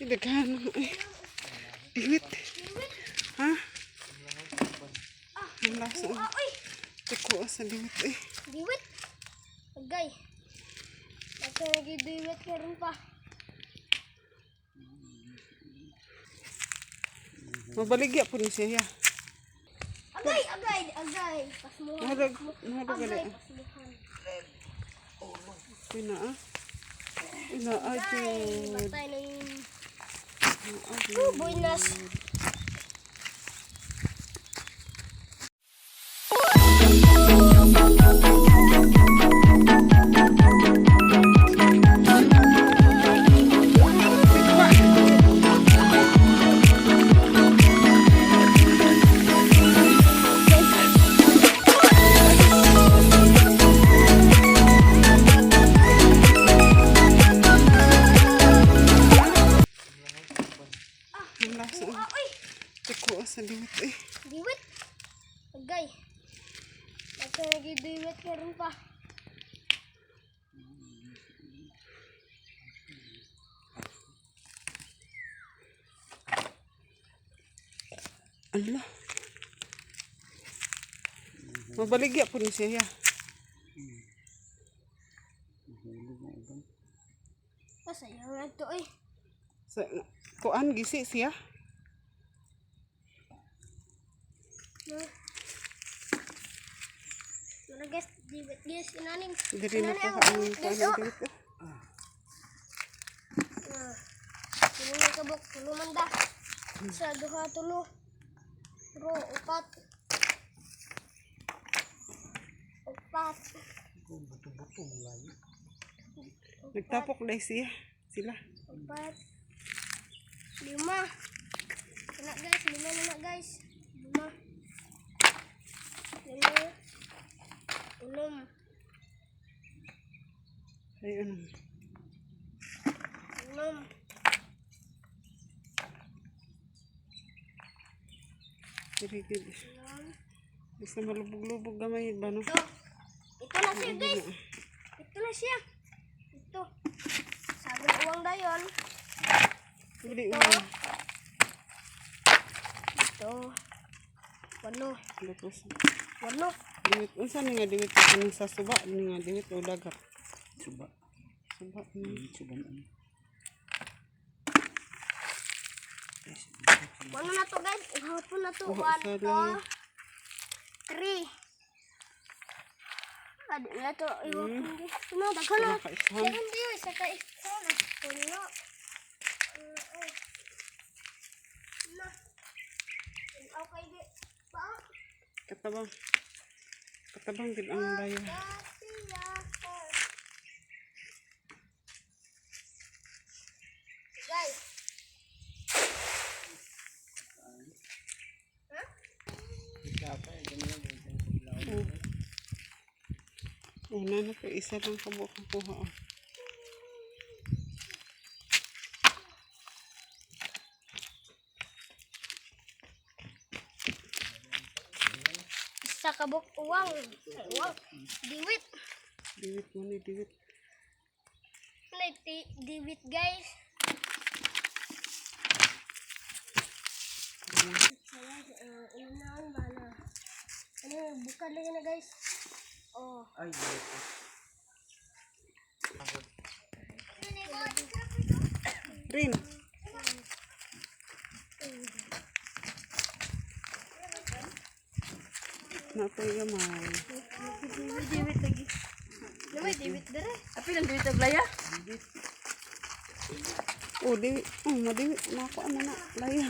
Daghan diwit. Ha? Ang lasa. Tiko sa diwit eh. Diwit? Agay. Kasi nag-diwit karon pa. Mabaligya po ni siya. Agay. Pasmuhan. Agay. Pasmuhan. Pina ah. Ina ajo. Batay na yun. Buenas. Tiko sa diwit eh. Diwit? Agay. Kasi nag-diwit karon pa. Allah. Mabaligya po ni siya. Masaya nga ito eh. Sa kuan gisi siya. Mana guys, diwit guys, inanin. Diri na po ang diwit. Ini kabuk tulo manda. Sa duha tulo. Bro, upat. Nagtapok dai siya. Sila. Upat. 5. Lima na guys. 5. 6. Ayun. 6. Diri. Bisa malubog-lubog gamay ba no? Ito na siya guys. Ito na siya. Ito. Sabi ng uwang dayon. Bili Ito. ulo. Ito. 8. Tapos 8. diwit. Unsa ni nga diwit kanang sa suba ni nga diwit o dagat? Suba. Suba ni suba. Ano na to guys? Ihapon na to. 1, 2, 3. Adi na to. Ihapon guys. Ano? Daghan na. Daghan diyo. Isa ka isa na. Puno. Na. Okay di. Ba? Katabang gid ang dayo. Guys. Una na po isa lang kabuk kuha. Isa kabuk uwang. Diwit. Diwit mo ni diwit. Diwit guys. Unahan ba na? Ano, buka lagi na guys. Oh. Ay, Rin. Napay gamay. Diwit lagi. Namay diwit dere. Tapi lang dito blaya. Oh, diwit. Oh, madiwit na ako ano na. Laya.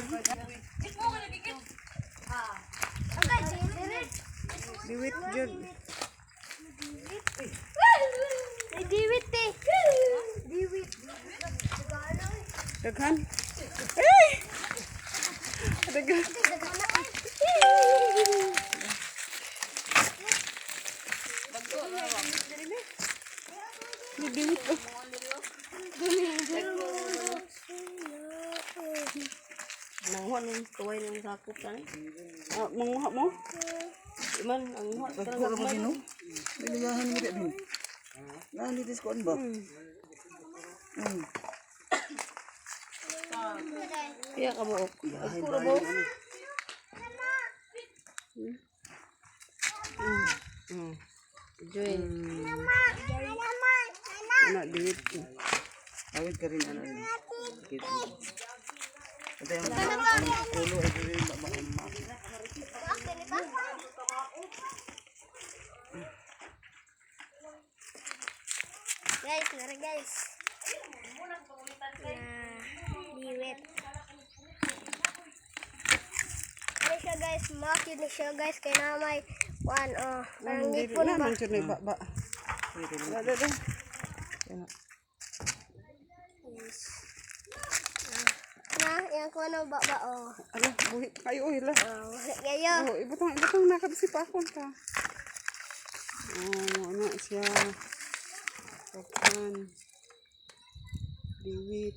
Okay, diwit. Diwit jud. Ay, diwit eh. Diwit. Daghan. Eh! Daghan. Diwit. Nanguha ng kaway ng sakop kan. Manguha mo? Iman ang huwa Pagpura mo din, no? Biligahan mo din. Nalitis ko ba? Iya ka buok. Yahay Puro ba buok. yung ano? Joy. Anak duit. Awit ka rin ano yun. Sakit. Ito yung ulo ay rin baba ang maki. Guys, nara guys. Diwit. Ano siya guys, makit na siya guys, kaya na may parang Hindi nipon na ba? man siya na ibaba. Dada. Na, yan ko ano ba oh. Ala, buhi kayo ila. Gayo. Oh, ibutang nakabisipakon ka. Oh, ano siya. Kapan. Diwit.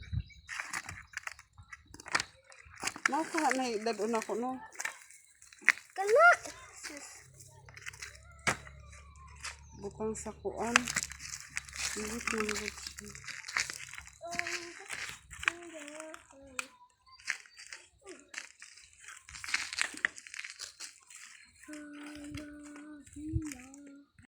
Naka na idadon ako no. Kalma. Butang sa kuan. Diwit na siya.